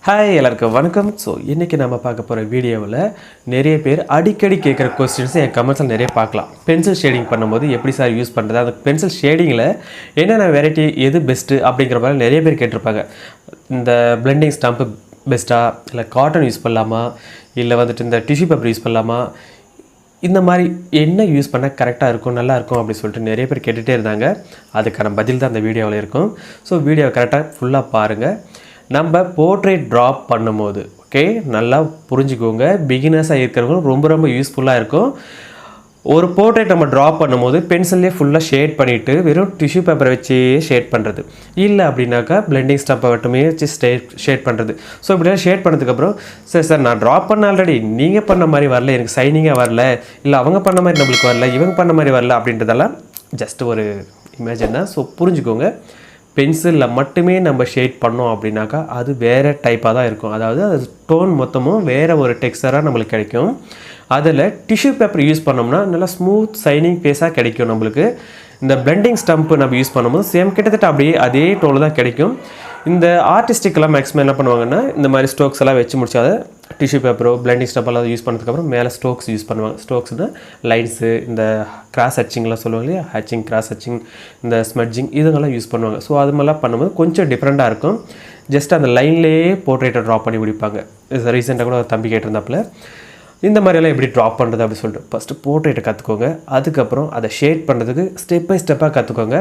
Hi எல்லாருக்கும் வணக்கம். So இன்றைக்கி நம்ம பார்க்க போகிற வீடியோவில் நிறைய பேர் அடிக்கடி கேட்குற கொஸ்டின்ஸை என் கமெண்ட்ஸில் நிறைய பார்க்கலாம். பென்சில் ஷேடிங் பண்ணும்போது எப்படி சார் யூஸ் பண்ணுறது, அந்த பென்சில் ஷேடிங்கில் என்னென்ன வெரைட்டி எது பெஸ்ட்டு அப்படிங்கிற மாதிரி நிறைய பேர் கேட்டிருப்பாங்க. இந்த பிளெண்டிங் ஸ்டம்ப்பு பெஸ்ட்டாக, இல்லை காட்டன் யூஸ் பண்ணலாமா, இல்லை வந்துட்டு இந்த டிஷ்யூ பேப்பர் யூஸ் பண்ணலாமா, இந்த மாதிரி என்ன யூஸ் பண்ணால் கரெக்டாக இருக்கும், நல்லாயிருக்கும் அப்படின்னு சொல்லிட்டு நிறைய பேர் கேட்டுகிட்டே இருந்தாங்க. அதுக்கான பதில் தான் அந்த வீடியோவில் இருக்கும். ஸோ வீடியோ கரெக்டாக ஃபுல்லாக பாருங்கள். நம்ம போர்ட்ரேட் ட்ராப் பண்ணும்போது ஓகே நல்லா புரிஞ்சுக்கோங்க. பிகினர்ஸாக இருக்கிறவங்க ரொம்ப ரொம்ப யூஸ்ஃபுல்லாக இருக்கும். ஒரு போர்ட்ரேட் நம்ம ட்ராப் பண்ணும்போது பென்சில்லே ஃபுல்லாக ஷேட் பண்ணிவிட்டு வெறும் டிஷ்யூ பேப்பரை வச்சே ஷேட் பண்ணுறது, இல்லை அப்படின்னாக்கா பிளெண்டிங் ஸ்டம்பை மட்டுமே வச்சு ஷேட் பண்ணுறது. ஸோ இப்படிலாம் ஷேட் பண்ணதுக்கப்புறம் சார் நான் ட்ராப் பண்ண ஆல்ரெடி நீங்கள் பண்ண மாதிரி வரல, எனக்கு சைனிங்காக வரல, இல்லை அவங்க பண்ண மாதிரி நம்மளுக்கு வரல, இவங்க பண்ண மாதிரி வரல அப்படின்றதெல்லாம் ஜஸ்ட் ஒரு இமேஜின் தான். ஸோ புரிஞ்சுக்கோங்க. பென்சிலில் மட்டுமே நம்ம ஷேட் பண்ணோம் அப்படின்னாக்கா அது வேறு டைப்பாக தான் இருக்கும். அதாவது அது டோன் மொத்தமும் வேறு ஒரு டெக்ஸ்சராக நம்மளுக்கு கிடைக்கும். அதில் டிஷ்யூ பேப்பர் யூஸ் பண்ணோம்னா நல்லா ஸ்மூத் சைனிங் ஃபேஸாக கிடைக்கும் நம்மளுக்கு. இந்த பிளெண்டிங் ஸ்டம்ப்பு நம்ம யூஸ் பண்ணும்போது சேம் கிட்டத்தட்ட அப்படியே அதே டோனில் தான் கிடைக்கும். இந்த ஆர்டிஸ்டிக்கெல்லாம் மேக்ஸிமம் என்ன பண்ணுவாங்கன்னா இந்த மாதிரி ஸ்ட்ரோக்ஸ் எல்லாம் வச்சு முடிச்சாத டிஷ்யூ பேப்பரோ பிளெண்டிங் ஸ்டம்பெல்லாம் யூஸ் பண்ணதுக்கப்புறம் மேலே ஸ்ட்ரோக்ஸ் யூஸ் பண்ணுவாங்க. ஸ்ட்ரோக்ஸ்னால் லைன்ஸு, இந்த கிராஸ் ஹச்சிங்லாம் சொல்லுவாங்க இல்லையா, ஹச்சிங், கிராஸ் ஹச்சிங், இந்த ஸ்மட்ஜிங் இதுங்கெல்லாம் யூஸ் பண்ணுவாங்க. ஸோ அது மாதிரிலாம் பண்ணும்போது கொஞ்சம் டிஃப்ரெண்ட்டாக இருக்கும். ஜஸ்ட் அந்த லைன்லேயே போர்ட்ரேட்டை ட்ரா பண்ணி முடிப்பாங்க. ரீசெண்டாக கூட ஒரு தம்பி கேட்டிருந்தாப்புல இந்த மாதிரியெல்லாம் எப்படி ட்ராப் பண்ணுறது அப்படின்னு சொல்லிட்டு ஃபஸ்ட்டு போர்ட்ரேட்டை கற்றுக்கோங்க. அதுக்கப்புறம் அதை ஷேட் பண்ணுறதுக்கு ஸ்டெப் பை ஸ்டெப்பாக கற்றுக்கோங்க.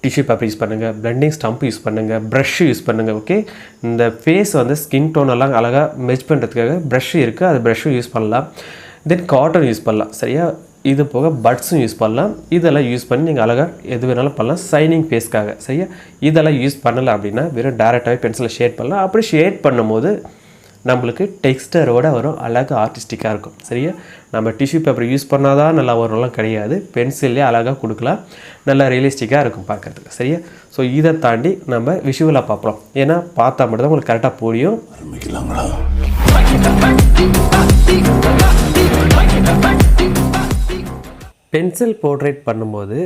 டிஷ்யூ பேப்பர் யூஸ் பண்ணுங்கள், பிளெண்டிங் ஸ்டம்ப் யூஸ் பண்ணுங்கள், ப்ரஷ் யூஸ் பண்ணுங்கள். ஓகே, இந்த ஃபேஸ் வந்து ஸ்கின் டோனெல்லாம் அழகாக மெச் பண்ணுறதுக்காக ப்ரஷ் இருக்குது, அது ப்ரஷ்ஷும் யூஸ் பண்ணலாம். தென் காட்டன் யூஸ் பண்ணலாம். சரியா, இது போக பட்ஸும் யூஸ் பண்ணலாம். இதெல்லாம் யூஸ் பண்ணி நீங்கள் அழகாக எது வேணாலும் பண்ணலாம் சைனிங் ஃபேஸ்க்காக. சரியா, இதெல்லாம் யூஸ் பண்ணலை அப்படின்னா வெறும் டேரெக்டாகவே பென்சிலில் ஷேட் பண்ணலாம். அப்படி ஷேட் பண்ணும்போது நம்மளுக்கு டெக்ஸ்டரோடு வரும், அழகாக ஆர்டிஸ்டிக்காக இருக்கும். சரியா, நம்ம டிஷ்யூ பேப்பர் யூஸ் பண்ணால் தான் நல்லா வரும்லாம் கிடையாது. பென்சில்லே அழகாக கொடுக்கலாம், நல்லா ரியலிஸ்டிக்காக இருக்கும் பார்க்குறதுக்கு. சரியா, ஸோ இதை தாண்டி நம்ம விஷுவலாக பார்ப்போம். ஏன்னா பார்த்தா மட்டும் தான் உங்களுக்கு கரெக்டாக புரியும். பென்சில் போர்ட்ரேட் பண்ணும்போது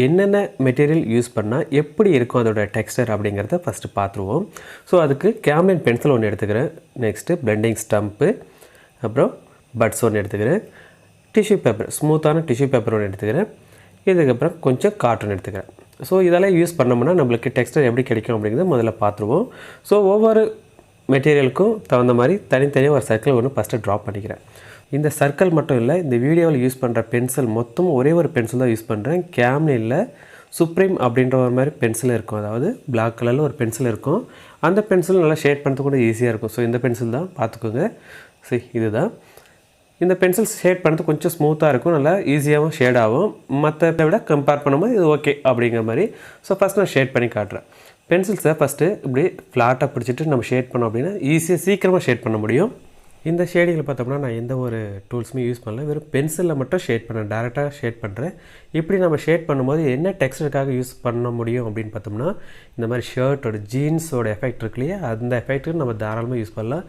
என்னென்ன மெட்டீரியல் யூஸ் பண்ணால் எப்படி இருக்கும் அதோட டெக்ஸ்டர் அப்படிங்கிறத ஃபஸ்ட்டு பார்த்துருவோம். ஸோ அதுக்கு கேம்லின் பென்சில் ஒன்று எடுத்துக்கிறேன், நெக்ஸ்ட்டு பிளெண்டிங் ஸ்டம்ப்பு, அப்புறம் பட்ஸ் ஒன்று எடுத்துக்கிறேன், டிஷ்யூ பேப்பர், ஸ்மூத்தான டிஷ்யூ பேப்பர் ஒன்று எடுத்துக்கிறேன், இதுக்கப்புறம் கொஞ்சம் காட்டன் எடுத்துக்கிறேன். ஸோ இதெல்லாம் யூஸ் பண்ணோம்னா நம்மளுக்கு டெக்ஸ்டர் எப்படி கிடைக்கும் அப்படிங்கிறத முதல்ல பார்த்துருவோம். ஸோ ஒவ்வொரு மெட்டீரியலுக்கும் தகுந்த மாதிரி தனித்தனியாக ஒரு சர்க்கிள் ஒன்று ஃபஸ்ட்டு ட்ரா பண்ணிக்கிறேன். இந்த சர்க்கிள் மட்டும் இல்லை, இந்த வீடியோவில் யூஸ் பண்ணுற பென்சில் மொத்தம் ஒரே ஒரு பென்சில் தான் யூஸ் பண்ணுறேன். கேம்லினில் சுப்ரீம் அப்படின்ற ஒரு மாதிரி பென்சில் இருக்கும், அதாவது பிளாக் கலரில் ஒரு பென்சில் இருக்கும். அந்த பென்சில் நல்லா ஷேட் பண்ணுறது கூட ஈஸியாக இருக்கும். ஸோ இந்த பென்சில் தான் பார்த்துக்கோங்க. சரி, இதுதான் இந்த பென்சில் ஷேட் பண்ணுறது கொஞ்சம் ஸ்மூத்தாக இருக்கும், நல்லா ஈஸியாகவும் ஷேட் ஆகும். மற்றதை விட கம்பேர் பண்ணும்போது இது ஓகே அப்படிங்கிற மாதிரி. ஸோ ஃபஸ்ட் நான் ஷேட் பண்ணி காட்டுறேன். பென்சில்ஸை ஃபஸ்ட்டு இப்படி ஃப்ளாட்டாக பிடிச்சிட்டு நம்ம ஷேட் பண்ணோம் அப்படின்னா ஈஸியாக சீக்கிரமாக ஷேட் பண்ண முடியும். இந்த ஷேடிங்கில் பார்த்தோம்னா நான் எந்த ஒரு டூல்ஸுமே யூஸ் பண்ணல, வெறும் பென்சிலில் மட்டும் ஷேட் பண்ணேன், டேரெக்டாக ஷேட் பண்ணுறேன். இப்படி நம்ம ஷேட் பண்ணும்போது என்ன டெக்ஸ்டருக்காக யூஸ் பண்ண முடியும் அப்படின்னு பார்த்தோம்னா இந்த மாதிரி ஷர்ட்டோட ஜீன்ஸோட எஃபெக்ட் இருக்கு இல்லையா, அந்த எஃபெக்ட்டுக்கு நம்ம தாராளமாக யூஸ் பண்ணலாம்.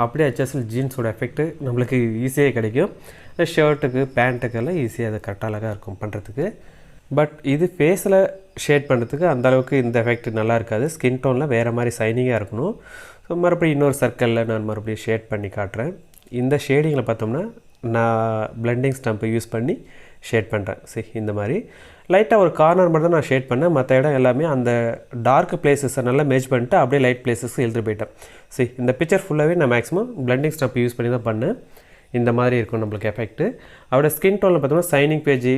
அப்படியே ஹெச்எஸ்எல் ஜீன்ஸோட எஃபெக்ட்டு நம்மளுக்கு ஈஸியாக கிடைக்கும். ஷர்ட்டுக்கு பேண்ட்டுக்கெல்லாம் ஈஸியாக அது கரெக்டாக அழகாக இருக்கும் பண்ணுறதுக்கு. பட் இது ஃபேஸில் ஷேட் பண்ணுறதுக்கு அந்தளவுக்கு இந்த எஃபெக்ட் நல்லா இருக்காது. ஸ்கின் டோனில் வேறு மாதிரி சைனிங்காக இருக்கணும். ஸோ மறுபடியும் இன்னொரு சர்க்கிளில் நான் மறுபடியும் ஷேட் பண்ணி காட்டுறேன். இந்த ஷேடிங்கில் பார்த்தோம்னா நான் பிளெண்டிங் ஸ்டம்ப்பை யூஸ் பண்ணி ஷேட் பண்ணுறேன். சரி, இந்த மாதிரி லைட்டாக ஒரு கார்னர் மட்டும் தான் நான் ஷேட் பண்ணேன். மற்ற இடம் எல்லாமே அந்த டார்க் பிளேஸஸை நல்லா மேட்ச் பண்ணிட்டு அப்படியே லைட் பிளேஸஸ்க்கு எழுதிட்டு போயிட்டேன். சரி, இந்த பிக்சர் ஃபுல்லாகவே நான் மேக்ஸிமம் பிளெண்டிங் ஸ்டம்ப் யூஸ் பண்ணி தான் பண்ணேன். இந்த மாதிரி இருக்கும் நம்மளுக்கு எஃபெக்ட்டு. அவரோட ஸ்கின் டோனில் பார்த்தோம்னா சைனிங் பேஜ்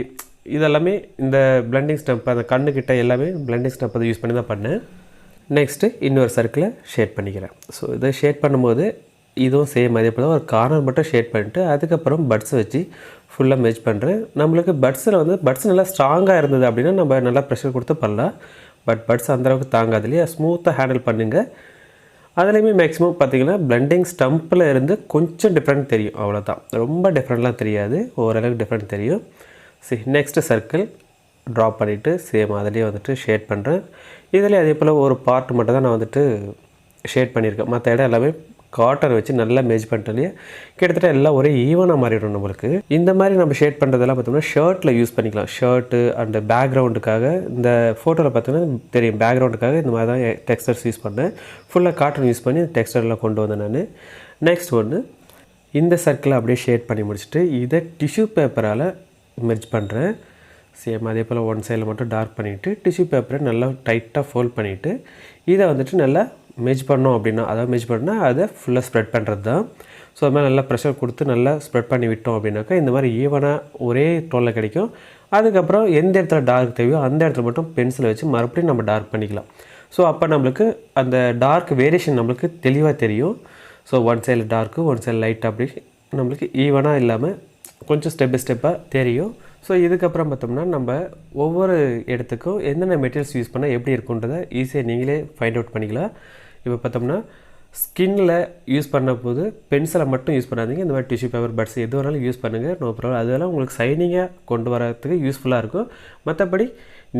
இதெல்லாமே இந்த பிளெண்டிங் ஸ்டம்ப், அந்த கண்ணுக்கிட்ட எல்லாமே பிளெண்டிங் ஸ்டம்ப் அதை யூஸ் பண்ணி தான் பண்ணேன். நெக்ஸ்ட்டு இன்னொரு சர்க்கிளை ஷேட் பண்ணிக்கிறேன். ஸோ இதை ஷேட் பண்ணும்போது இதுவும் சேம் அதே போல் ஒரு கார்னர் மட்டும் ஷேட் பண்ணிட்டு அதுக்கப்புறம் பட்ஸை வச்சு ஃபுல்லாக மேட்ச் பண்ணுறேன். நம்மளுக்கு பட்ஸில் வந்து பட்ஸ் நல்லா ஸ்ட்ராங்காக இருந்தது அப்படின்னா நம்ம நல்லா ப்ரெஷர் கொடுத்து பண்ணலாம். பட் பட்ஸ் அந்தளவுக்கு தாங்காது இல்லையா, ஸ்மூத்தாக ஹேண்டில் பண்ணுங்கள். அதுலேயுமே மேக்ஸிமம் பார்த்திங்கன்னா பிளெண்டிங் ஸ்டம்பில் இருந்து கொஞ்சம் டிஃப்ரெண்ட் தெரியும், அவ்வளோதான். ரொம்ப டிஃப்ரெண்ட்லாம் தெரியாது, ஓரளவுக்கு டிஃப்ரெண்ட் தெரியும். சரி, நெக்ஸ்ட்டு சர்க்கிள் ட்ரா பண்ணிவிட்டு சேம் அதிலே வந்துட்டு ஷேட் பண்ணுறேன். இதில் அதே போல் ஒரு பார்ட் மட்டும் தான் நான் வந்துட்டு ஷேட் பண்ணியிருக்கேன், மற்ற இடம் எல்லாமே காட்டன் வச்சு நல்லா மேட்ச் பண்ணிட்டாலே கிட்டத்தட்ட எல்லாம் ஒரே ஈவனாக மாறிடும் நம்மளுக்கு. இந்த மாதிரி நம்ம ஷேட் பண்ணுறதெல்லாம் பார்த்தோம்னா ஷர்ட்டில் யூஸ் பண்ணிக்கலாம். ஷர்ட்டு அண்டு பேக்ரவுண்டுக்காக இந்த ஃபோட்டோவில் பார்த்தீங்கன்னா தெரியும், பேக்ரவுண்டுக்காக இந்த மாதிரி தான் டெக்ஸ்டர்ஸ் யூஸ் பண்ணேன். ஃபுல்லாக காட்டன் யூஸ் பண்ணி டெக்ஸ்டர்லாம் கொண்டு வந்தேன் நான். நெக்ஸ்ட் ஒன்று இந்த சர்க்கிளை அப்படியே ஷேட் பண்ணி முடிச்சுட்டு இதை டிஷ்யூ பேப்பரால் மெர்ஜ் பண்ணுறேன். சேம் அதே போல் ஒன் சைடில் மட்டும் டார்க் பண்ணிவிட்டு டிஷ்யூ பேப்பரை நல்லா டைட்டாக ஃபோல்ட் பண்ணிவிட்டு இதை வந்துட்டு நல்லா மெர்ஜ் பண்ணோம் அப்படின்னா, அதாவது மெர்ஜ் பண்ணால் அதை ஃபுல்லாக ஸ்ப்ரெட் பண்ணுறது தான். ஸோ அது மாதிரி நல்லா ப்ரெஷர் கொடுத்து நல்லா ஸ்ப்ரெட் பண்ணி விட்டோம் அப்படின்னாக்கா இந்த மாதிரி ஈவனாக ஒரே டோனில் கிடைக்கும். அதுக்கப்புறம் எந்த இடத்துல டார்க் தேவையோ அந்த இடத்துல மட்டும் பென்சிலை வச்சு மறுபடியும் நம்ம டார்க் பண்ணிக்கலாம். ஸோ அப்போ நம்மளுக்கு அந்த டார்க் வேரியேஷன் நம்மளுக்கு தெளிவாக தெரியும். ஸோ ஒன் சைடில் டார்க்கு ஒன் சைடில் லைட் அப்படி நம்மளுக்கு ஈவனாக இல்லாமல் கொஞ்சம் ஸ்டெப் பை ஸ்டெப்பாக தெரியும். ஸோ இதுக்கப்புறம் பார்த்தோம்னா நம்ம ஒவ்வொரு இடத்துக்கும் என்னென்ன மெட்டீரியல்ஸ் யூஸ் பண்ணால் எப்படி இருக்குன்றதை ஈஸியாக நீங்களே ஃபைண்ட் அவுட் பண்ணிக்கலாம். இப்போ பார்த்தோம்னா ஸ்கின்னில் யூஸ் பண்ண போது பென்சிலை மட்டும் யூஸ் பண்ணாதீங்க. இந்த மாதிரி டிஷ்யூ பேப்பர், பட்ஸ் எது வேணாலும் யூஸ் பண்ணுங்கள், நோ ப்ராப்ளம். அதெல்லாம் உங்களுக்கு ஷைனிங்காக கொண்டு வரதுக்கு யூஸ்ஃபுல்லாக இருக்கும். மற்றபடி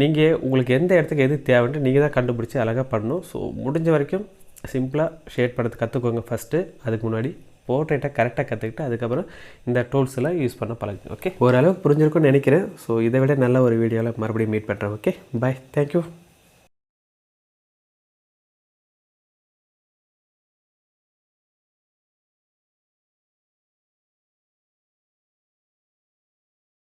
நீங்கள் உங்களுக்கு எந்த இடத்துக்கு எது தேவைன்ட்டு நீங்கள் தான் கண்டுபிடிச்சி அழகாக பண்ணணும். ஸோ முடிஞ்ச வரைக்கும் சிம்பிளாக ஷேட் பண்ணுறது கற்றுக்கோங்க ஃபஸ்ட்டு. அதுக்கு முன்னாடி போர்ட்ரேட்டை கரெக்டாக கற்றுக்கிட்டு அதுக்கப்புறம் இந்த டூல்ஸ் எல்லாம் யூஸ் பண்ண பழகுங்க. ஓகே, ஓரளவுக்கு புரிஞ்சிருக்கும்னு நினைக்கிறேன். ஸோ இதை விட நல்ல ஒரு வீடியோவில் மறுபடியும் மீட் பண்ணுறேன். Okay, bye, thank you.